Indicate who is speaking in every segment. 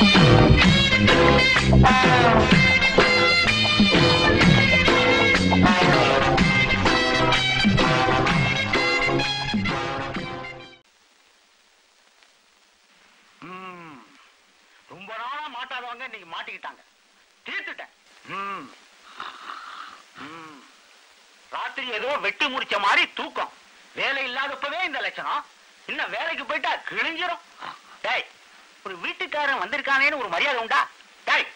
Speaker 1: ரொம்ப நாளா மாட்டாதவங்க இன்னைக்கு மாட்டிக்கிட்டாங்க. தீர்த்துட்டேன். ராத்திரி ஏதோ வெட்டி முடிச்ச மாதிரி தூக்கம். வேலை இல்லாதப்பவே இந்த லட்சணம். இன்னும் வேலைக்கு போயிட்டா கிழிஞ்சிரும். டேய், ஒரு வீட்டுக்காரன் வந்திருக்கானேன்னு ஒரு மரியாதை உண்டா? டேய்,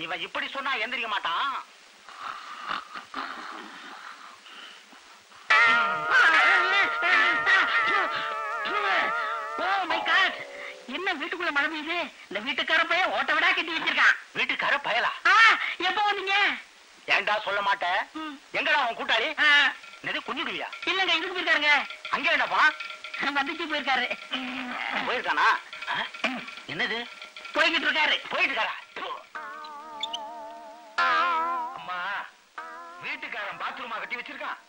Speaker 1: இவன் இப்படி சொன்னா எந்திரிக்க மாட்டான்.
Speaker 2: என்ன வீட்டுக்குள்ள மழை பெய்யுது? இந்த வீட்டுக்கார பைய ஓட்ட விடா கட்டி வச்சிருக்கான்.
Speaker 1: வீட்டுக்கார பயலா?
Speaker 2: எப்ப வந்தீங்க?
Speaker 1: ஏண்டா சொல்ல மாட்டேன். எங்கடா அவன் கூட்டாளி? குஞ்சுடுவியா?
Speaker 2: இல்லங்க, இதுக்கு போயிருக்காருங்க.
Speaker 1: அங்க என்னப்பா?
Speaker 2: வந்துச்சு போயிருக்காரு.
Speaker 1: போயிருக்கானா? என்னது?
Speaker 2: போய்கிட்டு இருக்காரு.
Speaker 1: போயிட்டு இருக்காரா? அம்மா, வீட்டுக்காரன் பாத்ரூமா கட்டி வச்சிருக்கான்.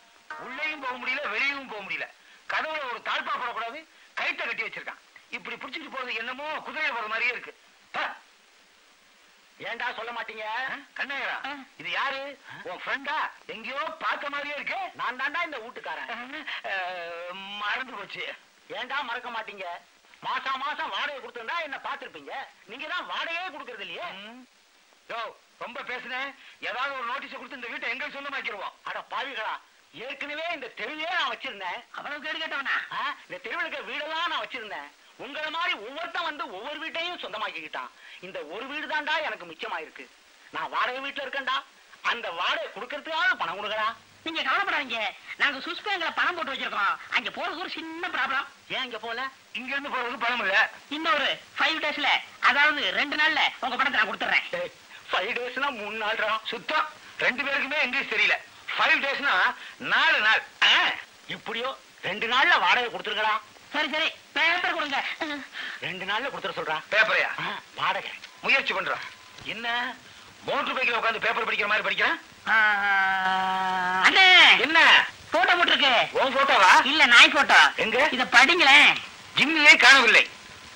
Speaker 1: உள்ளேயும் போக முடியல, வெளியும் போக முடியல. கதவுல ஒரு தாழ்பா போடக்கூடாது, கைத்த கட்டி வச்சிருக்கான். இப்படி புடிச்சிட்டு போறது என்னமோ குதிரையில போற மாதிரியே இருக்கு. ஏண்டா சொல்ல மாட்டீங்க? கண்ணகரா, இது யாரு? உன் ஃப்ரெண்டா? எங்கேயோ பார்த்த மாதிரியே இருக்கு. நான் தாண்டா இந்த வீட்டுக்காரன். மறந்து போச்சு. ஏண்டா மறக்க மாட்டீங்க? மாசம் மாசம் வாடகை கொடுத்திருந்தா என்ன பார்த்திருப்பீங்க. நீங்க தான் வாடகையே கொடுக்கறது இல்லையே. யோ, ரொம்ப பேசுனேன். ஏதாவது ஒரு நோட்டீஸ் கொடுத்து இந்த வீட்டை எங்க சொந்தமாக்கிடுவோம். அட பாவிகளா, ஏற்கனவே இந்த தெருவே நான் வச்சிருந்தேன்.
Speaker 2: அவ்வளவு கேடு கேட்டவனா?
Speaker 1: இந்த தெருவில் இருக்க வீடெல்லாம் நான் வச்சிருந்தேன். உங்களை மாதிரி ஒவ்வொருத்தன் வந்து ஒவ்வொரு வீட்டையும் சொந்தமாக்கிக்கிட்டான். இந்த ஒரு வீடு தாண்டா எனக்கு மிச்சமாயிருக்கு. நான் வாடகை வீட்டுல இருக்கேன்டா. அந்த வாடகை கொடுக்கறதுக்காக பணம் கொடுக்கறா.
Speaker 2: நீங்க கவலைப்படாதீங்க, நாங்க சுஸ் பேங்க்ல பணம் போட்டு வச்சிருக்கோம். அங்க போறது ஒரு சின்ன ப்ராப்ளம்.
Speaker 1: ஏன் இங்க போல? இங்க இருந்து போறதுக்கு பணம் இல்ல.
Speaker 2: இன்னொரு 5 daysல, அதாவது 2 நாள்ல உங்க பணத்தை நான் கொடுத்துறேன்.
Speaker 1: 5 daysனா 3 நாள்ரா. சுத்தம் 2 பேருக்குமே இங்கிலீஷ் தெரியல. 5 daysனா 4 நாள். இப்படியோ 2 நாள்ல வாடகை கொடுத்துருக்கா.
Speaker 2: சரி சரி, பேப்பர் கொடுங்க.
Speaker 1: 2 நாள்ல கொடுத்துற சொல்றா. பேப்பரையா? வாடகை முயற்சி பண்றான். என்ன மோட்டர் பைக்ல உட்காந்து பேப்பர் படிக்கிற மாதிரி படிக்கிறான்?
Speaker 2: அண்ணே,
Speaker 1: என்ன
Speaker 2: போட்டோ போட்டுருக்கு?
Speaker 1: உன் போட்டோவா?
Speaker 2: இல்ல, நாய் போட்டோ.
Speaker 1: எங்க?
Speaker 2: இத படிங்களேன்.
Speaker 1: ஜிம்மியே காணவில்லை.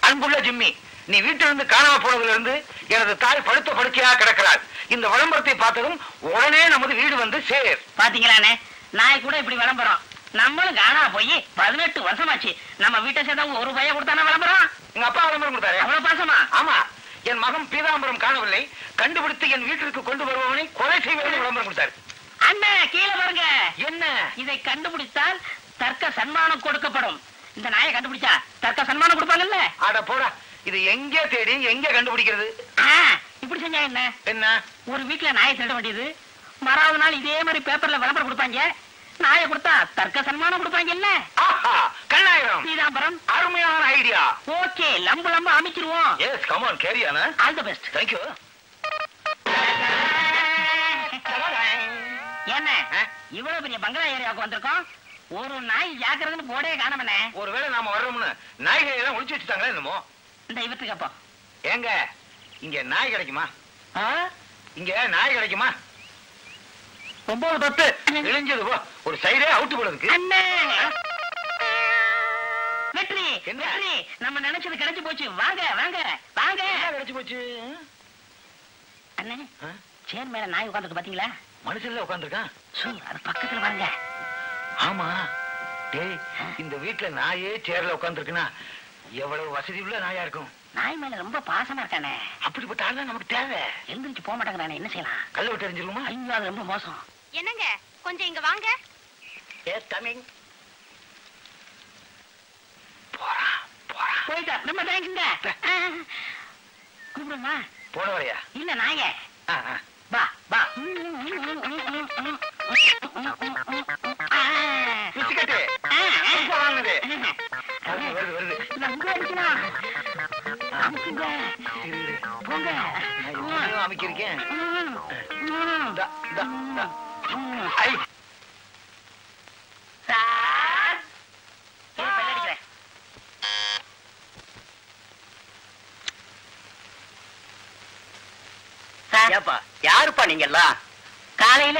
Speaker 1: அன்புள்ள ஜிம்மி, நீ வீட்டிலிருந்து காணாம போனதுல இருந்து எனது தாய் படுத்த படுக்கையா கிடக்கிறாள். இந்த விளம்பரத்தை பார்த்ததும் உடனே நமது வீடு வந்து சேர்.
Speaker 2: பாத்தீங்களானே, நாய் கூட இப்படி விளம்பரம். நம்மளும் காணா போய் 18 வருஷமாச்சு. நம்ம வீட்டை சேர்ந்தா ஒரு பைய கொடுத்தானா விளம்பரம்?
Speaker 1: எங்க அப்பா விளம்பரம் கொடுத்தாரு.
Speaker 2: அவ்வளவு பாசமா?
Speaker 1: ஆமா. என் மகன் பீதாம்பரம் காணவில்லை, கண்டுபிடித்து என் வீட்டிற்கு கொண்டு வருபவனை கொலை செய்வது விளம்பரம் கொடுத்தாரு.
Speaker 2: அண்ணா, கீழே பாருங்க.
Speaker 1: என்ன?
Speaker 2: இதை கண்டுபிடித்தால் தர்க்க சன்மானம் கொடுக்கப்படும். இந்த நாயை கண்டுபிடிச்சா தர்க்க சன்மானம் கொடுப்பாங்கல்ல?
Speaker 1: அட போடா, இது எங்கே தேடி எங்க கண்டுபிடிக்கிறது?
Speaker 2: இப்படி செஞ்சா என்ன?
Speaker 1: என்ன?
Speaker 2: ஒரு வீட்டுல நாயை திருட வேண்டியது, மறாவது நாள் இதே மாதிரி பேப்பர்ல விளம்பரம் கொடுப்பாங்க. நாயை கொடுத்தா தர்க்க சன்மானம் கொடுப்பாங்கல்ல?
Speaker 1: கண்ணாயிரம்,
Speaker 2: பீதாம்பரம்,
Speaker 1: அருமையான ஐடியா.
Speaker 2: ஓகே, லம்பு லம்பு அமைச்சிருவோம்.
Speaker 1: Yes, come on, carry on.
Speaker 2: All the best.
Speaker 1: Thank you.
Speaker 2: என்ன இவ்வளவு பெரிய பங்களா ஏரியாவுக்கு வந்திருக்கோம், ஒரு நாய் ஜாக்கிரதுன்னு போடே காணமனே.
Speaker 1: ஒருவேளை நாம வர்றோம்னு நாய்களை எல்லாம் ஒளிச்சு வச்சுட்டாங்களே என்னமோ.
Speaker 2: இந்த இவத்துக்கு அப்போ
Speaker 1: ஏங்க, இங்க நாய் கிடைக்குமா? இங்க நாய் கிடைக்குமா? 9-10 இழிஞ்சது போ. ஒரு சைடே அவுட்டு போடுறதுக்கு.
Speaker 2: வெற்றி, வெற்றி, நம்ம நினைச்சது கிடைச்சு போச்சு. வாங்க வாங்க வாங்க.
Speaker 1: கிடைச்சு போச்சு.
Speaker 2: அண்ணே, சேர் மேல நாய் உட்காந்துருக்கு பாத்தீங்களா?
Speaker 1: மனுஷன்ல உட்காந்துருக்கான்.
Speaker 2: அது பக்கத்துல பாருங்க.
Speaker 1: ஆமா. டேய், இந்த வீட்டுல நாயே சேர்ல உட்காந்துருக்குன்னா எவ்வளவு வசதி உள்ள நாயா இருக்கும்.
Speaker 2: நாய் மேல ரொம்ப பாசமா இருக்கானே.
Speaker 1: அப்படிப்பட்ட ஆள் தான் நமக்கு தேவை.
Speaker 2: எந்திரிச்சு போக மாட்டாங்க. என்ன செய்யலாம்?
Speaker 1: கல்ல விட்டு எரிஞ்சிருமா?
Speaker 2: ஐயோ, அது ரொம்ப மோசம்.
Speaker 3: என்னங்க, கொஞ்சம் இங்க வாங்க.
Speaker 1: Yes, coming. போறான் போறான்.
Speaker 2: போயிட்டா. நம்ம தேங்குங்க. கூப்பிடுமா?
Speaker 1: போன வரையா?
Speaker 2: இல்ல, நாய. வா வா.
Speaker 1: பிச்சுக்கட்டு வாங்கினது வருது வருது.
Speaker 2: அங்க அடிக்கலாம். அமுக்குங்க. போங்க.
Speaker 1: அமைக்கிருக்கேன்.
Speaker 2: சார், பெல் அடிக்கிறேன்.
Speaker 1: யாருப்பா நீங்க எல்லாம்?
Speaker 2: காலையில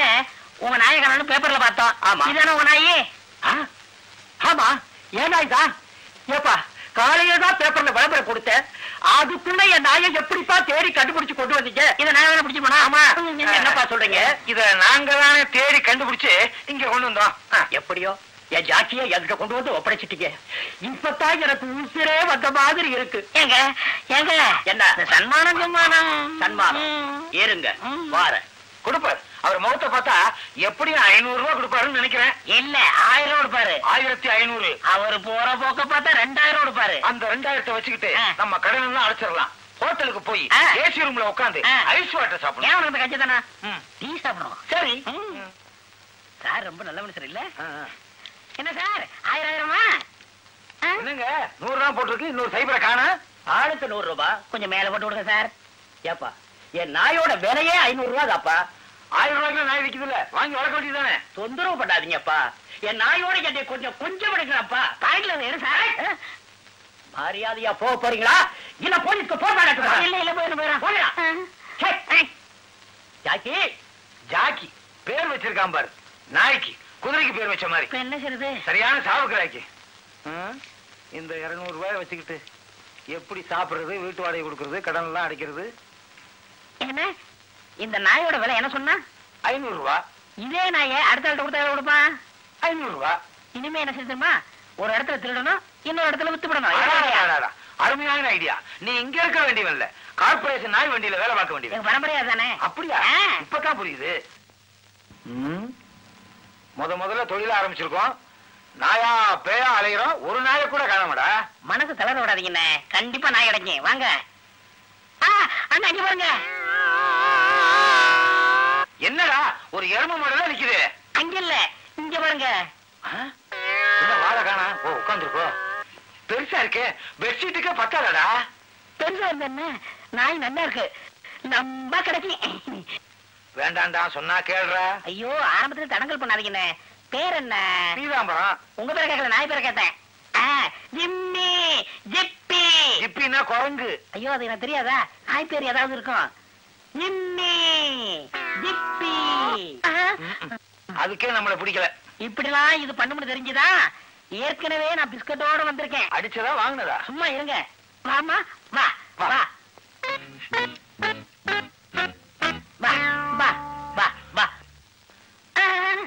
Speaker 2: உங்க நாயகன் பேப்பர்ல பார்த்தோம்.
Speaker 1: ஆமா.
Speaker 2: இதான உங்க நாயே?
Speaker 1: ஆமா, ஏன் நாய் தான்? ஏப்பா, காலையில தான் பேப்பர்ல கொடுத்தேன். அதுக்குள்ள என் நாயை எப்படிப்பா தேடி கண்டுபிடிச்சு கொண்டு வந்தீங்க?
Speaker 2: இதை நான் வேணா பிடிச்சு போனா?
Speaker 1: ஆமா. என்னப்பா சொல்றீங்க? இத நாங்க தானே தேடி கண்டுபிடிச்சு இங்க கொண்டு வந்தோம். எப்படியோ என் ஜாக்கிய என்கிட்ட கொண்டு வந்து ஒப்படைச்சிட்டீங்க. இப்பதான் எனக்கு உசிரே வந்த மாதிரி இருக்கு.
Speaker 2: ஏங்க ஏங்க
Speaker 1: என்ன
Speaker 2: சன்மானம்
Speaker 1: சன்மானம்? ஏறுங்க வார கொடுப்பாரு. அவர் முகத்தை பார்த்தா எப்படியும் 500 ரூபாய் கொடுப்பாருன்னு நினைக்கிறேன்.
Speaker 2: இல்ல 1000 கொடுப்பாரு.
Speaker 1: 1500.
Speaker 2: அவரு போற போக்க பார்த்தா 2000 கொடுப்பாரு.
Speaker 1: அந்த 2000 வச்சுக்கிட்டு நம்ம கடன் எல்லாம் அடைச்சிடலாம். ஹோட்டலுக்கு போய் ஏசி ரூம்ல உட்காந்து ஐஸ் வாட்டர் சாப்பிடணும்.
Speaker 2: ஏன் உனக்கு கட்சி தானே டீ சாப்பிடணும்.
Speaker 1: சரி
Speaker 2: சார் ரொம்ப நல்ல மனுஷர் இல்ல? என்ன சார் 1000
Speaker 1: என்னங்க 100 ரூபாய் போட்டிருக்கு, இன்னொரு சைபரை காண. ஆளுக்கு 100 ரூபாய்
Speaker 2: கொஞ்சம் மேல போட்டு விடுங்க சார்.
Speaker 1: ஏப்பா என் நாயோட விலையே 500 ரூபாய் தாப்பா. 1000 ரூபாய்க்கு நாய் விக்குதுல்ல, வாங்கி வளர்க்க வேண்டியதானே. தொந்தரவு பண்ணாதீங்கப்பா. என் நாயோட என்னை கொஞ்சம் எடுக்கலாம்ப்பா.
Speaker 2: பாக்கெட்ல இரு சார்.
Speaker 1: மரியாதையா போக போறீங்களா இல்ல போலீஸ்க்கு போன் பண்ணட்டுமா?
Speaker 2: இல்ல போயிடும்.
Speaker 1: ஜாக்கி ஜாக்கி பேர் வச்சிருக்கான் பாரு. நாய்க்கு குதிரைக்கு பேர் வச்ச மாதிரி.
Speaker 2: என்ன செய்யுது?
Speaker 1: சரியான சாவுக்கிறாய்க்கு. இந்த 200 ரூபாய் வச்சுக்கிட்டு எப்படி சாப்பிடுறது, வீட்டு வாடகை கொடுக்கறது, கடன் எல்லாம் அடைக்கிறது?
Speaker 2: என்ன இந்த நாயோட விலை என்ன சொன்னா?
Speaker 1: 500 ரூபாய்.
Speaker 2: இதே நாயை அடுத்த ஆள்கிட்ட கொடுத்தா கொடுப்பான்
Speaker 1: 500 ரூபாய்.
Speaker 2: இனிமே என்ன செய்யுமா, ஒரு இடத்துல திருடணும், இன்னொரு இடத்துல வித்துப்படணும்.
Speaker 1: அருமையான ஐடியா. நீ இங்க இருக்க வேண்டியவன் இல்ல, கார்பரேஷன் நாய் வண்டியில வேலை பார்க்க வேண்டியவன்.
Speaker 2: பரம்பரையா தானே?
Speaker 1: அப்படியா? இப்பதான் புரியுது. முதல்ல தொழில ஆரம்பிச்சிருக்கோம். நாயா பேயா அலைகிறோம், ஒரு நாயை கூட காணமாடா.
Speaker 2: மனசு தளர விடாதீங்கண்ணே, கண்டிப்பா நாய் கிடைக்கும். வாங்க அண்ணா இங்க பாருங்க.
Speaker 1: என்னடா ஒரு எருமை மாடல நிக்குது?
Speaker 2: அங்க இல்ல இங்க பாருங்க.
Speaker 1: வாழை காணா. ஓ உட்காந்துருக்கோ. பெருசா இருக்கு, பெட்ஷீட்டுக்கே பத்தாதடா.
Speaker 2: பெருசா இருந்த என்ன, நாய் நல்லா இருக்கு, நம்ம கிடைக்கும்.
Speaker 1: வேண்டாண்டா சொன்னா கேள்ற.
Speaker 2: ஐயோ ஆரம்பத்துல தடங்கல் பண்ணாதீங்கண்ணே. பேர் என்ன?
Speaker 1: பீதாம்பரம்.
Speaker 2: உங்க பேரை கேட்கல, நாய் பேரை கேட்டேன். ஜிம்மி ஜிப்பி.
Speaker 1: ஜிப்பின்னா குரங்கு.
Speaker 2: ஐயோ அது எனக்கு தெரியாதா? நாய் பேர் ஏதாவது இருக்கும். ஜிம்மி ஜிப்பி.
Speaker 1: அதுக்கே நம்மள பிடிக்கல.
Speaker 2: இப்படிலாம் இது பண்ணு தெரிஞ்சுதா? ஏற்கனவே நான் பிஸ்கட்டோட வந்திருக்கேன்.
Speaker 1: அடிச்சதா வாங்கினதா?
Speaker 2: சும்மா இருங்க. வாமா வா வா வா வா வா வா.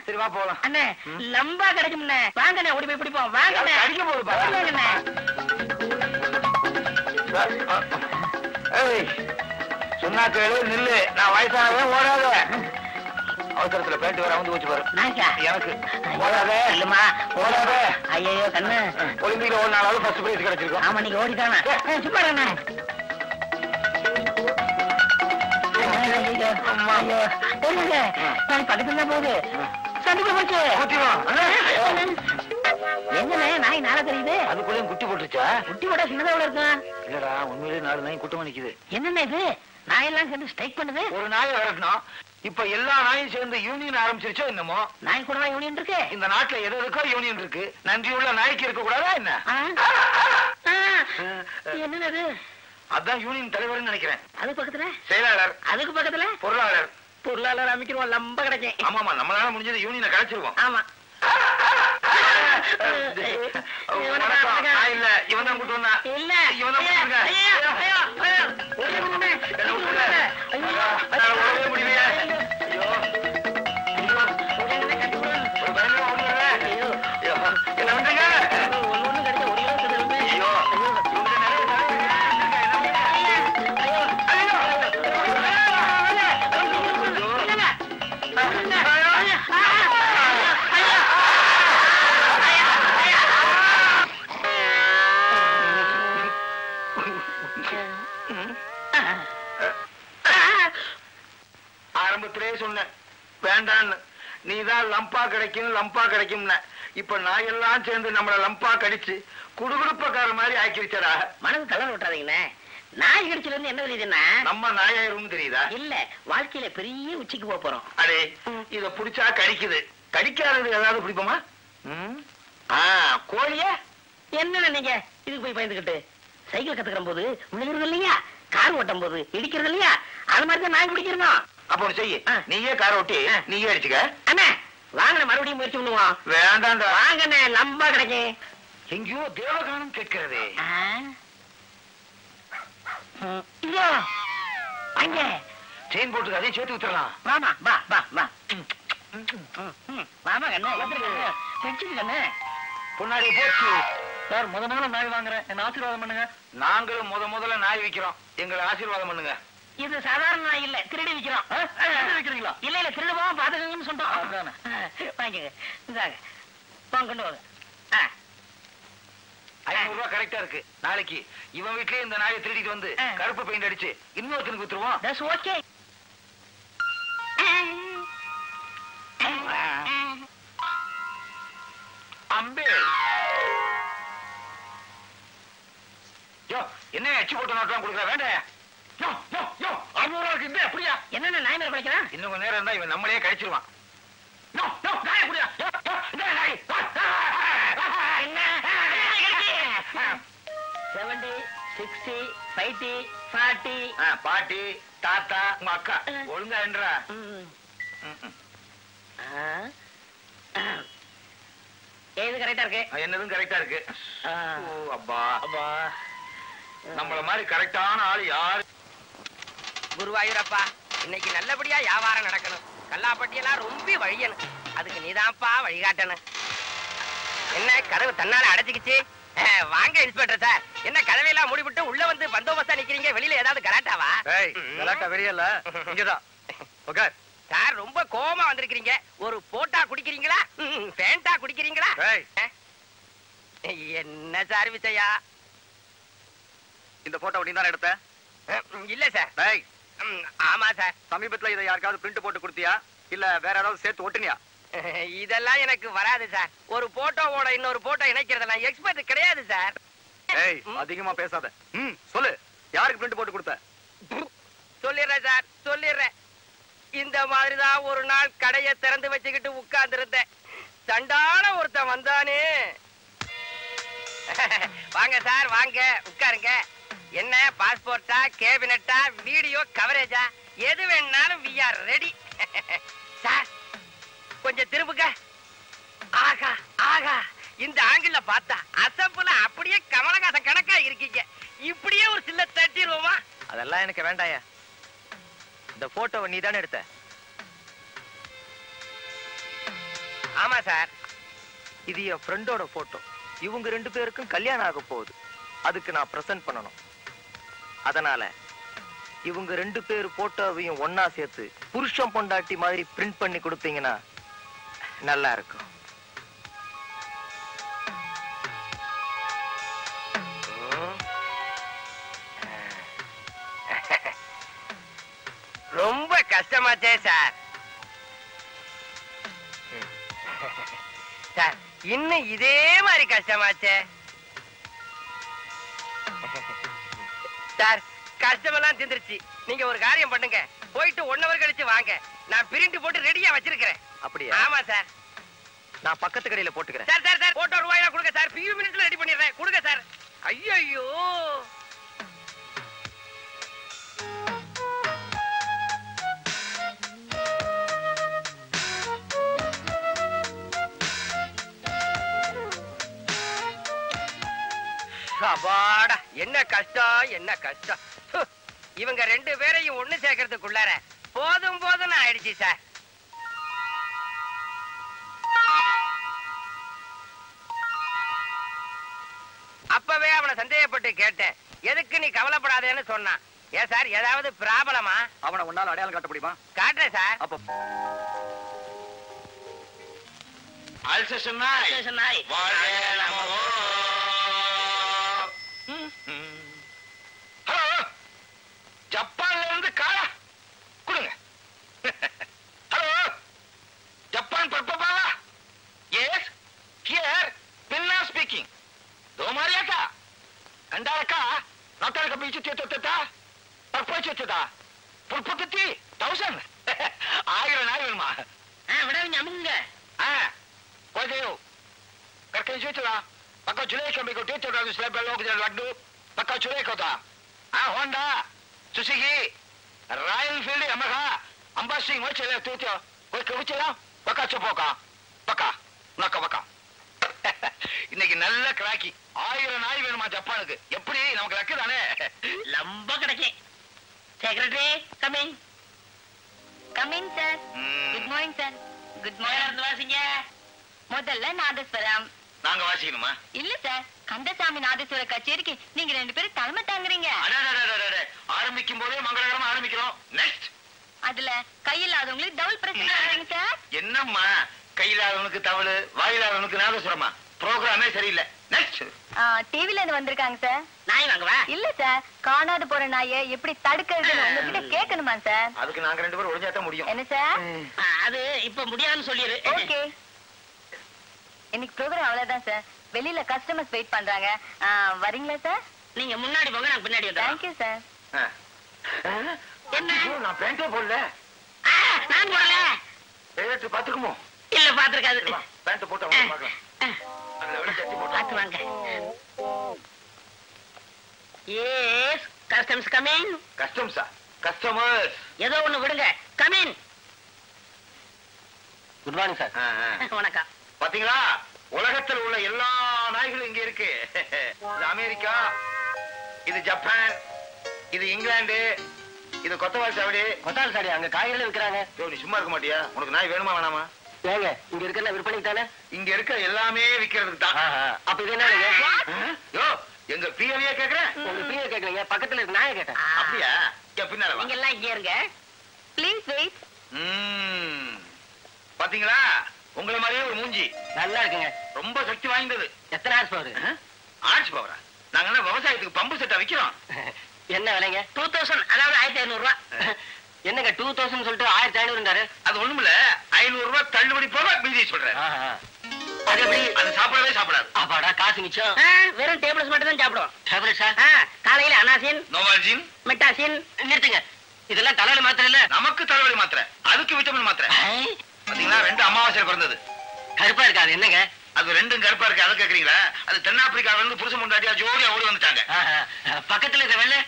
Speaker 1: சரி வா போலாம்.
Speaker 2: அண்ணே லம்பா கிடைக்கும்ண்ணே. வாங்கண்ணே ஓடி போய் பிடிப்போம். வாங்கண்ணே.
Speaker 1: அடிக்க போகுது
Speaker 2: வாங்கண்ணே.
Speaker 1: சொன்னா கேளு, நில்லு. நான் வயசானவன், ஓடாத. அவசரத்துல பேட்டு வர வந்து வச்சு பாரு. எனக்கு ஓடாத.
Speaker 2: இல்லம்மா
Speaker 1: ஓடாத.
Speaker 2: ஐயோ கண்ணு.
Speaker 1: ஒலிம்பிக்ல ஓடினாலும் ஃபர்ஸ்ட் பிரைஸ் கிடைச்சிருக்கும்.
Speaker 2: ஆமா நீங்க ஓடிட்டானே. சும்மா இருங்க. பக்கத்துல போகுது. சண்டிக்க போச்சு. என்னண்ணே நாய் நாளா தெரியுது?
Speaker 1: அதுக்குள்ளேயும் குட்டி போட்டுருச்சா?
Speaker 2: குட்டி போட்டா சின்னதா இருக்கும்.
Speaker 1: இல்லடா உண்மையிலேயே 4 நாய் குட்டம் நிக்குது.
Speaker 2: என்னென்ன இது, நாயெல்லாம் சேர்ந்து ஸ்ட்ரைக் பண்ணுது?
Speaker 1: ஒரு நாயை விரட்டணும், இப்ப எல்லா நாயும் சேர்ந்து யூனியன் ஆரம்பிச்சிருச்சோ என்னமோ.
Speaker 2: நாய் கூட யூனியன் இருக்கு
Speaker 1: இந்த நாட்டுல எது இருக்கோ யூனியன் இருக்கு. நன்றி உள்ள நாய்க்கு இருக்க கூடாதா என்ன?
Speaker 2: என்னது?
Speaker 1: அதான் யூனியன் தலைவர் நினைக்கிறேன்.
Speaker 2: அது பக்கத்துல
Speaker 1: செயலாளர்,
Speaker 2: அதுக்கு பக்கத்துல
Speaker 1: பொருளாளர்.
Speaker 2: பொருளாளர் அமைக்கிறோம், லம்ப கிடைக்கும்.
Speaker 1: ஆமாமா நம்மளால முடிஞ்சது யூனியனை கழிச்சிருவோம்.
Speaker 2: ஆமா
Speaker 1: இல்ல இவன் தான் கூட்டு வந்தா.
Speaker 2: இல்ல
Speaker 1: இவன் தான் முடியலையா? என்ன பண்றீங்க?
Speaker 2: ஒண்ணு கிடைச்ச ஒரு
Speaker 1: ஐயோ ஆரம்பத்திலே சொன்னேன் வேண்டான்னு. நீதான் லம்பா கிடைக்கும் லம்பா கிடைக்கும்ன. இப்ப நாயெல்லாம் சேர்ந்து நம்மள லம்பா கடிச்சு குடுகுடுப்பக்கார மாதிரி ஆக்கிருச்சடா.
Speaker 2: மனது தளர விட்டாதீங்கண்ணே. நாய் கடிச்சல இருந்து என்ன தெரியுதுன்னா,
Speaker 1: நம்ம நாயாயிரும் தெரியுதா?
Speaker 2: இல்ல வாழ்க்கையில பெரிய உச்சிக்கு போக போறோம்.
Speaker 1: அடே இத புடிச்சா கடிக்குது, கடிக்காதது ஏதாவது பிடிப்போமா? கோழிய
Speaker 2: என்ன நீங்க இதுக்கு போய் பயந்துகிட்டு? சைக்கிள் கத்துக்கிற போது விழுகிறது இல்லையா, கார் ஓட்டும் போது இடிக்கிறது இல்லையா, அது மாதிரிதான் நாய் பிடிக்கிறோம்.
Speaker 1: அப்ப ஒண்ணு செய்ய, நீயே கார் ஓட்டி நீயே அடிச்சுக்க.
Speaker 2: அண்ணா வாங்க மறுபடியும் முயற்சி பண்ணுவோம்.
Speaker 1: வேண்டாண்டா
Speaker 2: வாங்கண்ணே லம்பா கிடைக்கும்.
Speaker 1: எங்கேயோ தேவகானம் கேட்கிறதே.
Speaker 2: அங்க
Speaker 1: செயின் போட்டு அதையும் சேர்த்து விட்டுறலாம்.
Speaker 2: வாமா வா வா வா வாமா கண்ணு வச்சுக்கு கண்ணு.
Speaker 1: பொன்னாடி போச்சு.
Speaker 4: சார் முதல்ல நாய் வாங்குறேன், என்ன ஆசீர்வாதம் பண்ணுங்க.
Speaker 1: நாங்களும் முதல்ல நாய் விக்கிறோம், எங்களை ஆசீர்வாதம் பண்ணுங்க.
Speaker 2: இது சாதாரண நாய் இல்ல, திருடி விக்கிறோம்.
Speaker 4: வைக்கிறீங்களா?
Speaker 2: இல்ல இல்ல, திருடுவோம் பாத்துக்கங்கன்னு சொன்னோம்.
Speaker 4: அதானே.
Speaker 2: வாங்கிக்க இந்தாங்க, போங்க கொண்டு வாங்க.
Speaker 1: 500 ரூபாய் கரெக்டா இருக்கு. நாளைக்கு இவன் வீட்லயே இந்த நாயை திருடிட்டு வந்து கருப்பு பெயிண்ட் அடிச்சு இன்னொருத்தனுக்கு வித்துருவோம்.
Speaker 2: That's okay.
Speaker 1: அம்பே யோ, என்ன எச்சி போட்டு நோட்டெல்லாம் கொடுக்குற? வேண்டாம். யோ யோ யோ, 600 ரூபாய்க்கு இந்த அப்படியா?
Speaker 2: என்னென்ன நாய் மேல படிக்கிறான்?
Speaker 1: இன்னும் கொஞ்ச நேரம் இருந்தா இவன் நம்மளையே கழிச்சிருவான். யோ யோ, நாயை புடியா? யோ யோ, இந்த நாய்.
Speaker 2: என்ன 70 60 50 40.
Speaker 1: பாட்டி தாத்தா உங்க அக்கா ஒழுங்கா என்றா.
Speaker 2: ஏது கரெக்டா இருக்கு?
Speaker 1: என்னதும் கரெக்டா இருக்கு. ஓ அப்பா,
Speaker 2: அப்பா,
Speaker 1: நம்மள மாதிரி கரெக்டான ஆள் யாரு?
Speaker 5: குருவாயூரப்பா, இன்னைக்கு நல்லபடியா வியாபாரம் நடக்கணும். கல்லாப்பட்டியெல்லாம் ரொம்ப வழியணும். அதுக்கு நீதான்ப்பா வழிகாட்டணும். என்ன கதவு தன்னால அடைச்சிக்கிச்சு? வாங்க இன்ஸ்பெக்டர் சார். என்ன கதவையெல்லாம் மூடிவிட்டு உள்ள வந்து பந்தோபஸ்தா நிக்கிறீங்க? வெளியில ஏதாவது கலாட்டாவா?
Speaker 4: கலாட்டா வெளியல்ல, இங்கதான். ஓகே
Speaker 5: சார், ரொம்ப கோவமா வந்திருக்கீங்க. ஒரு போட்டா குடிக்கிறீங்களா, பேண்டா குடிக்கிறீங்களா? என்ன சார் விஜயா?
Speaker 4: இந்த போட்டோ நீ தானே எடுத்த?
Speaker 5: இல்ல சார். ஆமா சார்.
Speaker 4: சமீபத்துல இதை யாருக்காவது பிரிண்ட் போட்டு கொடுத்தியா, இல்ல வேற யாராவது சேர்த்து ஒட்டுனியா?
Speaker 5: இதெல்லாம் எனக்கு வராது சார். ஒரு போட்டோவோட இன்னொரு போட்டோ இணைக்கிறதெல்லாம் எக்ஸ்பர்ட் கிடையாது சார்.
Speaker 4: அதிகமா பேசாத. சொல்லு, யாருக்கு பிரிண்ட் போட்டு கொடுத்த?
Speaker 5: சொல்லிடுறேன் சார், சொல்லிடுறேன். இந்த மாதிரிதான் ஒரு நாள் கடையை திறந்து வச்சுக்கிட்டு உட்கார்ந்து இருந்தேன். சண்டான ஒருத்தன் வந்தானே. வாங்க சார், வாங்க உட்காருங்க. என்ன பாஸ்போர்ட்டா, கேபினட்டா, வீடியோ கவரேஜா, எது வேணாலும் we are ready. சார் கொஞ்சம் திரும்புங்க. ஆகா ஆகா, இந்த ஆங்கிள் பார்த்தா அசப்புல அப்படியே கமலஹாசன் கணக்கா இருக்கீங்க. இப்படியே ஒரு சில்ல தட்டிடுவோமா?
Speaker 4: அதெல்லாம் எனக்கு வேண்டாயா. இந்த போட்டோவை நீ தானே எடுத்த?
Speaker 5: ஆமா சார்.
Speaker 4: இது என் ஃப்ரெண்டோட போட்டோ. இவங்க 2 பேருக்கும் கல்யாணம் ஆக போகுது. அதுக்கு நான் பிரசன்ட் பண்ணணும். அதனால இவங்க 2 பேர் போட்டோவையும் ஒன்னா சேர்த்து புருஷன் பொண்டாட்டி மாதிரி பிரிண்ட் பண்ணி கொடுத்தீங்கன்னா நல்லா இருக்கும்.
Speaker 5: ரொம்ப கஷ்டமாச்சே சார். சார் இன்னும் இதே மாதிரி கஷ்டமாச்சே சார். கஷ்டமெல்லாம் தீர்ந்துருச்சு. நீங்க ஒரு காரியம் பண்ணுங்க, போயிட்டு 1 hour கழிச்சு வாங்க. நான் பிரிண்ட் போட்டு ரெடியா வச்சிருக்கிறேன்.
Speaker 4: அப்படியா?
Speaker 5: ஆமா சார்.
Speaker 4: நான் பக்கத்து கடையில போட்டுக்கிறேன்.
Speaker 5: சார் சார் சார், போட்டோ ரூபாயா கொடுங்க சார். few minutesல ரெடி பண்ணிடுறேன். கொடுங்க சார். ஐயோ, அப்பாடா, என்ன கஷ்டம், என்ன கஷ்டம். இவங்க 2 பேரையும் ஒண்ணு சேர்க்கறதுக்குள்ளார போதும் போதும்னு ஆயிடுச்சு சார். அப்பவே அவனை சந்தேகப்பட்டு கேட்டேன். எதுக்கு நீ கவலைப்படாதேன்னு சொன்னான். ஏன் சார், ஏதாவது ப்ராப்ளமா?
Speaker 4: அவனை உன்னால அடையாளம் காட்ட முடியுமா?
Speaker 5: காட்டுறேன் சார்.
Speaker 4: அப்போ
Speaker 1: அல்சேஷன் நாய்.
Speaker 2: ஸ்டேஷன் நாய்.
Speaker 1: வாழ்க நமோ. ஹலோ, ஜப்பான்ல இருந்து காரா கொடுங்க. ஹலோ, ஜப்பான் பர்பபா. எஸ், ஹியர் பின்னா ஸ்பீக்கிங். தோமாரியாக்கா கண்டாரக்கா நோட்டாரக்க பீச்சு தேத்தா பர்போச்சா புல்பத்தி 1000. 1000 நாய் வேணுமா?
Speaker 2: விடாதீங்க, அமுங்க.
Speaker 1: Guarda, perché in Svizzera, pacca ciuleco mi contento da slabba logo del lagdu, pacca ciuleco da. Honda, Suzuki, Royal Enfield, Yamaha, Ambassi, Mochela, Tutio, Koika Uchela, pacca chopoka, pacca, naka pacca. இன்னைக்கு நல்ல கிராக்கி. 1000 நாய் வேணுமா ஜப்பானுக்கு? எப்படி நமக்கு luck தானே?
Speaker 2: ரொம்ப கிடைக்கும். Secretary coming.
Speaker 3: Coming sir. Good morning sir. Good morning.
Speaker 2: வாசிங்க.
Speaker 3: முதல்ல நாதஸ்வரம்.
Speaker 1: நாங்க வாசிக்கணுமா?
Speaker 3: இல்ல சார், கந்தசாமி நாதஸ்வர கச்சேரிக்கு நீங்க 2 பேரும் தலைமை தாங்குறீங்க.
Speaker 1: ஆரம்பிக்கும் போதே மங்களகரமா ஆரம்பிக்கிறோம். நெக்ஸ்ட்.
Speaker 3: அதுல கையில்லாதவங்களுக்கு டபுள் பிரச்சனை ஆகுறீங்க சார்.
Speaker 1: என்னம்மா கையில்லாதவனுக்கு தவளு, வாயில்லாதவனுக்கு நாதஸ்வரமா? ப்ரோகிராமே சரியில்லை. நெக்ஸ்ட்.
Speaker 3: டிவில இருந்து வந்திருக்காங்க சார்.
Speaker 2: நாய் வாங்கவா?
Speaker 3: இல்ல சார், காணாது போற நாயை எப்படி தடுக்கிறதுன்னு உங்ககிட்ட கேட்கணுமா சார்?
Speaker 1: அதுக்கு நாங்க 2 பேரும் ஒளிஞ்சாதான் முடியும்.
Speaker 3: என்ன சார்?
Speaker 2: அது இப்ப முடியாதுன்னு சொல்லிரு.
Speaker 3: ஓகே. இன்னைக்கு ப்ரோகிராம் அவ்வளவுதான் சார். வெளியில கஸ்டமர்ஸ் வெயிட் பண்றாங்க. வரீங்களா சார்?
Speaker 2: நீங்க முன்னாடி போங்க, நான் பின்னாடி வந்துடுறேன்.
Speaker 3: Thank you sir.
Speaker 2: என்ன?
Speaker 1: நான் பேண்டே போடல.
Speaker 2: நான் போடல.
Speaker 1: டேரக்டர் பாத்துக்குமோ?
Speaker 2: இல்ல பாத்துருக்காது.
Speaker 1: பேண்ட் போட்டு அவங்க பார்க்கலாம்.
Speaker 2: பாத்து வாங்க. Yes, customers coming.
Speaker 1: கஸ்டம்ஸா? கஸ்டமர்ஸ்.
Speaker 2: ஏதோ ஒண்ணு விடுங்க. கமிங்.
Speaker 1: Good morning sir.
Speaker 2: வணக்கம்.
Speaker 1: பாத்தீங்களா, உலகத்தில் உள்ள எல்லா நாய்களும் இங்க இருக்கு. இது அமெரிக்கா, இது ஜப்பான், இது இங்கிலாந்து, இது கொத்தவால் சாவடி. கொத்தவால் சாவடி அங்க காய்கறி விற்கிறாங்க. நீ சும்மா இருக்க மாட்டியா? உனக்கு நாய் வேணுமா வேணாமா? ஏங்க, இங்க இருக்கிற விற்பனைக்கு தானே? இங்க இருக்க எல்லாமே விக்கிறதுக்கு தான். அப்ப இது என்ன? யோ, எங்க பிஏவியே கேக்குறேன். உங்க பிஏ கேக்குறீங்க, பக்கத்துல இருக்க நாயை கேட்டேன். அப்படியா? பின்னால
Speaker 2: நீங்க எல்லாம் இங்கே இருங்க.
Speaker 3: Please wait.
Speaker 1: பாத்தீங்களா, உங்களை மாதிரியே ஒரு மூஞ்சி. நல்லா இருக்குங்க. ரொம்ப சக்தி வாய்ந்தது. எத்தனை ஹார்ஸ் பவர்? ஹார்ஸ் பவரா? நாங்க என்ன விவசாயத்துக்கு பம்பு செட்டா விக்கிறோம்? என்ன விலைங்க?
Speaker 2: 2000, அதாவது 1500 ரூபாய்.
Speaker 1: என்னங்க 2000 சொல்லிட்டு 1500 அது ஒண்ணுமில்ல. 500 ரூபாய் தள்ளுபடி போக மீதி சொல்றேன். அது எப்படி? அது சாப்பிடவே சாப்பிடாது. அப்பாடா, காசு மிச்சம்.
Speaker 2: வெறும் டேபிள்ஸ் மட்டும் தான் சாப்பிடுவோம்.
Speaker 1: டேப்லெட்ஸா?
Speaker 2: காலையில அனாசின்,
Speaker 1: நோவால்ஜின்,
Speaker 2: மெட்டாசின்.
Speaker 1: நிறுத்துங்க. இதெல்லாம் தலைவலி மாத்திரை இல்ல. நமக்கு தலைவலி மாத்திரை, அதுக்கு விட்டமின் மாத்திரை. பாத்தீங்களா, 2 அமாவாசை பிறந்தது. கருப்பா இருக்கா? அது என்னங்க? அது 2 கருப்பா இருக்கு. அதை கேக்குறீங்களா? அது தென்னாப்பிரிக்காவில இருந்து புருஷன் முண்டாட்டியா ஜோடியா ஓடி வந்துட்டாங்க. பக்கத்துல இருக்க வெள்ளை,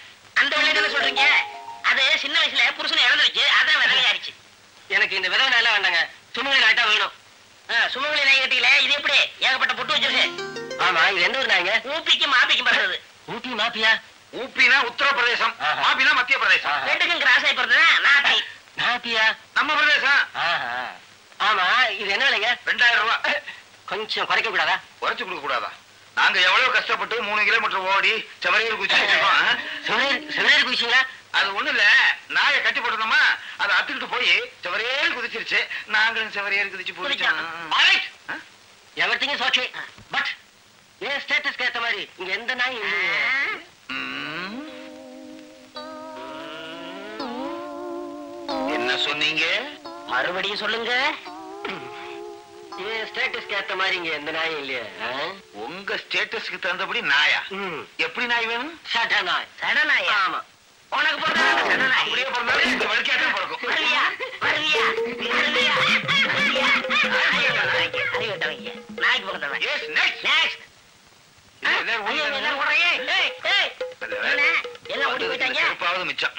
Speaker 2: அந்த வெள்ளை தானே சொல்றீங்க? அது சின்ன வயசுல புருஷனை இறந்துருச்சு, அதான் விதவையாயிருச்சு.
Speaker 1: எனக்கு இந்த விதவை நாயெல்லாம் வேண்டாங்க. சுமங்கலி நாய்ட்டா வேணும்.
Speaker 2: சுமங்கலி நாய் கட்டியில இது எப்படி ஏகப்பட்ட பொட்டு வச்சிருக்கு?
Speaker 1: ஆமா, இது எந்த ஒரு நாய்ங்க?
Speaker 2: ஊப்பிக்கும் மாப்பிக்கும் பிறந்தது.
Speaker 1: ஊட்டி மாப்பியா? ஊப்பினா உத்தரப்பிரதேசம், மாப்பினா மத்திய பிரதேசம்.
Speaker 2: ரெண்டுக்கும் கிராஸ் ஆகி பிறந்ததா நாப்பி.
Speaker 1: நாப்பியா? நம்ம பிரதேசம். ஆமா, இது என்ன விலைங்க? 2000 ரூபாய். கொஞ்சம் குறைக்க கூடாதா? குறைச்சு கொடுக்க கூடாதா? நாங்க எவ்வளவு கஷ்டப்பட்டு 3 கிலோமீட்டர் ஓடி செவரையர் குதிச்சிருக்கோம். செவரையர் குதிச்சீங்களா? அது ஒண்ணு இல்ல, நாயை கட்டி போட்டோமா, அதை அத்துக்கிட்டு போய் செவரையர் குதிச்சிருச்சு. நாங்களும் செவரையர் குதிச்சு போயிட்டோம். எவர்திங் ஓகே, பட் ஏன் ஸ்டேட்டஸ்க்கு ஏத்த மாதிரி இங்க எந்த நாய் என்ன சொன்னீங்க?
Speaker 2: மறுபடியும் சொல்லுங்க.
Speaker 1: ஏன் ஸ்டேட்டஸ்க்கு ஏத்த மாதிரி இங்க எந்த நாயும் இல்லையா? உங்க ஸ்டேட்டஸ்க்கு தகுந்தபடி நாயா? எப்படி நாய் வேணும்? சட நாய்.
Speaker 2: சட நாய்?
Speaker 1: ஆமா.
Speaker 2: உனக்கு பிறந்த சட நாய்.
Speaker 1: அப்படியே பிறந்தாலும் இந்த வலிக்காட்டம் பிறக்கும்.
Speaker 2: வருவியா? வருவியா? வருவியா? வருவியா? அறிவட்டவங்க. நாய்க்கு பிறந்தவன்.
Speaker 1: Yes, next.
Speaker 2: நெக்ஸ்ட். எல்லாம் ஓடி போயிட்டாங்க.
Speaker 1: எப்பாவது மிச்சம்.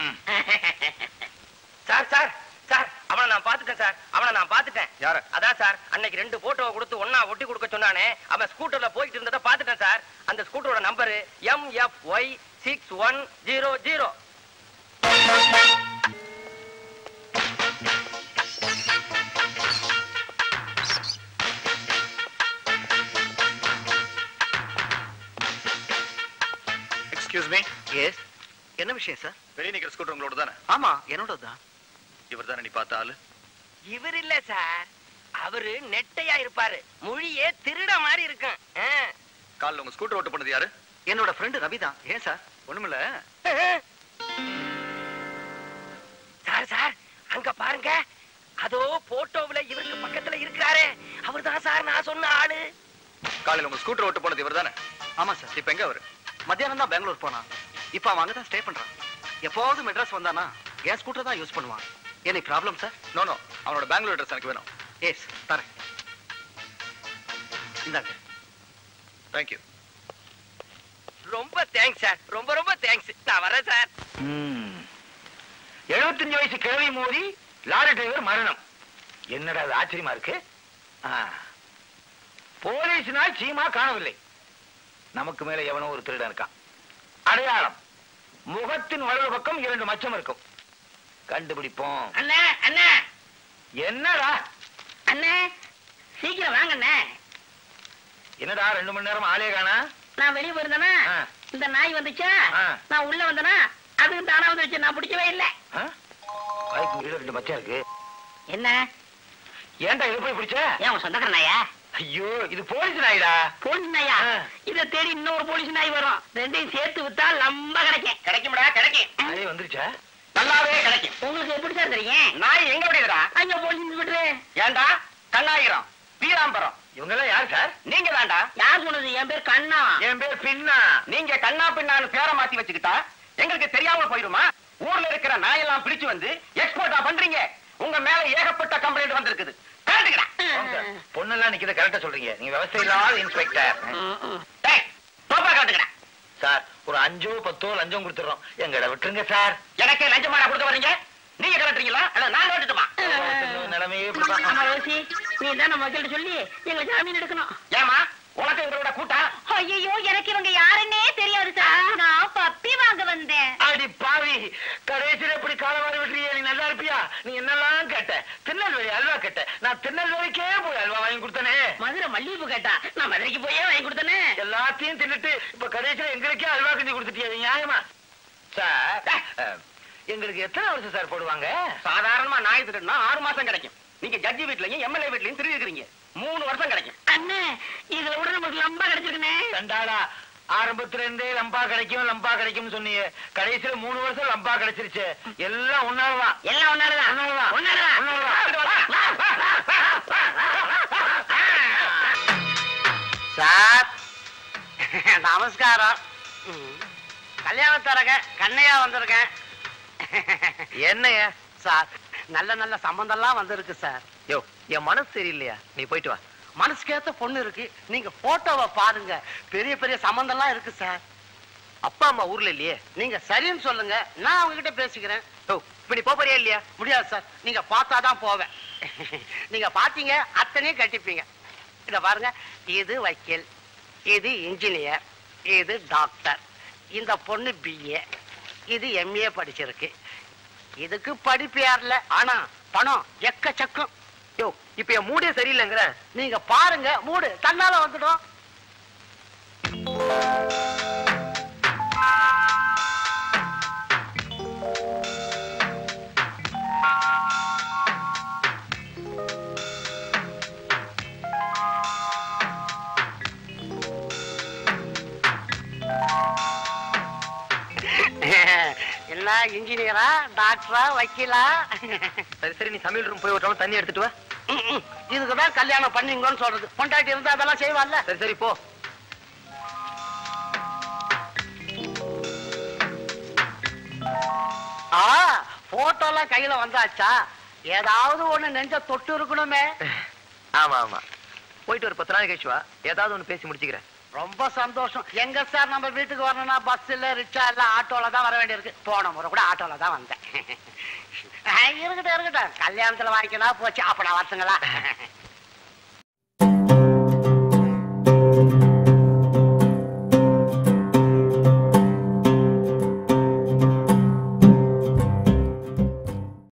Speaker 5: சார் சார் சார், அவனை நான் பாத்துட்டேன் சார். அவனை நான் பாத்துட்டேன்.
Speaker 1: யார?
Speaker 5: அதான் சார், அன்னைக்கு 2 போட்டோவை கொடுத்து ஒன்னா ஒட்டி கொடுக்க சொன்னானே, அவன் ஸ்கூட்டர்ல போயிட்டு இருந்ததை பாத்துட்டேன் சார். அந்த ஸ்கூட்டரோட number MFY 6100.
Speaker 1: Excuse me.
Speaker 4: Yes, என்ன விஷயம் சார்?
Speaker 1: வெளியே நிக்கிற ஸ்கூட்டர் உங்களோட தானே?
Speaker 4: ஆமா, என்னோட தான்.
Speaker 1: இவர் தானே நீ பார்த்த ஆளு?
Speaker 5: இவர் இல்ல சார், அவரு நெட்டையா இருப்பாரு, மொழியே திருட மாதிரி இருக்கும்.
Speaker 1: காலில் உங்க ஸ்கூட்டர் ஓட்டு பண்ணது யாரு?
Speaker 4: என்னோட ஃப்ரெண்டு ரவி தான். ஏன் சார்?
Speaker 1: ஒண்ணுமில்ல.
Speaker 5: சார் சார், அங்க பாருங்க, அதோ போட்டோவுல இவருக்கு பக்கத்துல இருக்கிறாரே, அவர்தான் சார் நான் சொன்ன ஆளு.
Speaker 1: காலையில் உங்க ஸ்கூட்டர் ஓட்டு பண்ணது இவர் தானே?
Speaker 4: ஆமா சார்.
Speaker 1: இப்ப எங்க அவரு?
Speaker 4: மத்தியானம் தான் பெங்களூர் போனான். இப்ப அவன் அங்கதான் ஸ்டே பண்றான். எப்போது மெட்ராஸ் வந்தானா என் ஸ்கூட்டர் தான் யூஸ் பண்ணுவான். Any problem sir?
Speaker 1: No no, அவனோட பெங்களூர் அட்ரஸ் எனக்கு வேணும்.
Speaker 4: எஸ், தரேன். இந்தாங்க.
Speaker 1: தேங்க்யூ.
Speaker 5: ரொம்ப தேங்க்ஸ் சார், ரொம்ப ரொம்ப தேங்க்ஸ். நான் வரேன் சார்.
Speaker 1: 75 வயசு கிழவி மோதி லாரி டிரைவர் மரணம். என்னடா அது ஆச்சரியமா இருக்கு. போலீஸ்னால் சீமா காணவில்லை. நமக்கு மேல எவனோ ஒரு திருடன் இருக்கான். அடையாளம் முகத்தின் வலது பக்கம் 2 மச்சம் இருக்கும். கண்டுபிடிப்போம்.
Speaker 2: அண்ணே அண்ணே
Speaker 1: என்னடா
Speaker 2: அண்ணே சீக்கிரம் வாங்க அண்ணே.
Speaker 1: என்னடா 2 மணி நேரம் ஆளே காணா?
Speaker 2: நான் வெளியே போயிருந்தேனா இந்த நாய் வந்துச்சா, நான் உள்ள வந்தேனா அதுக்கு தானா வந்து வச்சு நான் பிடிக்கவே இல்லை.
Speaker 1: வாய்க்கு கீழே 2 மச்சம் இருக்கு.
Speaker 2: என்ன
Speaker 1: ஏன்டா இது போய் பிடிச்ச?
Speaker 2: ஏன் உன் சொந்தக்கார நாயா?
Speaker 1: ஐயோ இது போலீஸ் நாய்டா.
Speaker 2: போலீஸ் நாயா? இதை தேடி இன்னொரு போலீஸ் நாய் வரும். ரெண்டையும் சேர்த்து வித்தா லம்ப கிடைக்கும்.
Speaker 5: கிடைக்கும்டா கிடைக்கும்.
Speaker 1: நாயே வந்துருச்சா?
Speaker 5: நல்லாவே கிடைக்கும்.
Speaker 2: உங்களுக்கு எப்படி சார் தெரியும்?
Speaker 5: நாய் எங்க விடுறா?
Speaker 2: அங்க போலீஸ் விட்டுரு.
Speaker 5: ஏண்டா கண்ணாயிரம் பீராம்பரம்
Speaker 1: இவங்க எல்லாம் யார் சார்?
Speaker 5: நீங்க தான்டா.
Speaker 2: யார் சொன்னது? என் பேர் கண்ணா.
Speaker 1: என் பேர் பின்னா.
Speaker 5: நீங்க கண்ணா பின்னான்னு பேரை மாத்தி வச்சுக்கிட்டா எங்களுக்கு தெரியாம போயிடுமா? ஊர்ல இருக்கிற நாயெல்லாம் பிடிச்சு வந்து எக்ஸ்போர்ட்டா பண்றீங்க. உங்க மேல ஏகப்பட்ட கம்ப்ளைண்ட் வந்திருக்குது.
Speaker 1: பொண்ணெல்லாம் நிக்கிறத கரெக்டா சொல்றீங்க. நீங்க விவசாய இல்லாத இன்ஸ்பெக்டர். சார் ஒரு 5 10 லஞ்சம் கொடுத்துறோம், எங்களை விட்டுருங்க சார்.
Speaker 5: எனக்கே லஞ்சமாடா கொடுக்க வரீங்க? நீங்க கலட்டுறீங்களா அல்ல நான் கலட்டுமா?
Speaker 1: நிலைமையே
Speaker 2: ஆமா ரோசி, நீ தான் நம்ம வக்கீல்ட்ட சொல்லி எங்களை ஜாமீன் எடுக்கணும்.
Speaker 5: ஏமா உனக்கு இவரோட கூட்டா?
Speaker 3: ஐயோ எனக்கு இவங்க யாருன்னே தெரியாது சார். நான் பப்பி வாங்க வந்தேன்.
Speaker 1: அடி பாவி, கடைசியில எப்படி காலவாரி விட்டுறிய? நீ நல்லா இருப்பியா? நீ என்னெல்லாம் கேட்ட? திருநெல்வேலி அல்வா கேட்ட. நான் திருநெல்வேலிக்கே போய் அல்வா வாங்கி கொடுத்தனே.
Speaker 2: மதுரை மல்லிகைப்பூ கேட்டா, நான் மதுரைக்கு போயே வாங்கி கொடுத்தனே.
Speaker 1: எல்லாத்தையும் தின்னுட்டு இப்ப கடைசியில எங்களுக்கே அல்வா கிண்டி கொடுத்துட்டியா? நியாயமா சார்? எங்களுக்கு எத்தனை வருஷம் சார் போடுவாங்க?
Speaker 5: சாதாரணமா நாய் திருடுனா 6 மாசம் கிடைக்கும். நீங்க ஜட்ஜி வீட்லயும் எம்எல்ஏ வீட்லயும் திருடிக்கிறீங்க, 3 வருஷம் கிடைக்கும்.
Speaker 2: அண்ணே இதுல விட நமக்கு லம்பா கிடைச்சிருக்குனே.
Speaker 1: கண்டாடா, ஆரம்பத்துல இருந்தே லம்பா கிடைக்கும் லம்பா கிடைக்கும் சொன்னீங்க. கடைசியில 3 வருஷம் லம்பா கிடைச்சிருச்சு. எல்லாம் ஒன்னாலதான்.
Speaker 2: எல்லாம் ஒன்னாலதான்.
Speaker 5: சார் நமஸ்காரம். கல்யாணத்தரக கண்ணையா வந்திருக்கேன்.
Speaker 4: என்னையா
Speaker 5: சார் நல்ல நல்ல சம்பந்தம் எல்லாம் வந்திருக்கு சார்.
Speaker 4: யோ என் மனசு சரியில்லையா, நீ போயிட்டு வா.
Speaker 5: மனசுக்கேத்த பொண்ணு இருக்கு, நீங்க போட்டோவை பாருங்க. பெரிய பெரிய சம்பந்தம் எல்லாம் இருக்கு சார்.
Speaker 4: அப்பா அம்மா ஊர்ல இல்லையே?
Speaker 5: நீங்க சரின்னு சொல்லுங்க, நான் அவங்க கிட்ட பேசிக்கிறேன்.
Speaker 4: ஓ இப்ப நீ போறியா இல்லையா?
Speaker 5: முடியாது சார், நீங்க பார்த்தாதான் போவேன். நீங்க பாத்தீங்க அத்தனையும் கட்டிப்பீங்க. இத பாருங்க, இது வக்கீல், இது இன்ஜினியர், இது டாக்டர். இந்த பொண்ணு BA, இது MA படிச்சிருக்கு. இதுக்கு படிப்பு யார்ல, ஆனா பணம் எக்கச்சக்கம்.
Speaker 4: யோ இப்ப என் மூடே சரியில்லைங்கிற.
Speaker 5: நீங்க பாருங்க, மூடு தன்னால வந்துடும். என்ன இன்ஜினியரா, டாக்டரா, வக்கீலா?
Speaker 4: சரி சரி, நீ சமையல் ரூம் போய் ஒரு தண்ணி எடுத்துட்டு வா.
Speaker 5: இதுக்குதான் கல்யாணம் பண்ணீங்கன்னு சொல்றது. பொண்டாட்டி இருந்தா அதெல்லாம் செய்வான்ல.
Speaker 4: சரி சரி போ.
Speaker 5: போட்டோலாம் கையில வந்தாச்சா? ஏதாவது ஒண்ணு நெஞ்ச தொட்டு இருக்கணுமே.
Speaker 4: ஆமா ஆமா, போயிட்டு ஒரு 10 நாள் கழிச்சு வா, ஏதாவது ஒண்ணு பேசி முடிச்சுக்கிறேன்.
Speaker 5: ரொம்ப சந்தோஷம். எங்க சார் நம்ம வீட்டுக்கு வரணும்னா பஸ் இல்ல, ரிக்ஷா இல்ல, ஆட்டோல தான் வர வேண்டியிருக்கு. போன முறை கூட ஆட்டோல தான் வந்தேன். இருக்கட்டும் இருக்கட்டும், கல்யாணத்துல வாங்கிக்கணும் போச்சு. அப்ப நான் வரட்டுங்களா?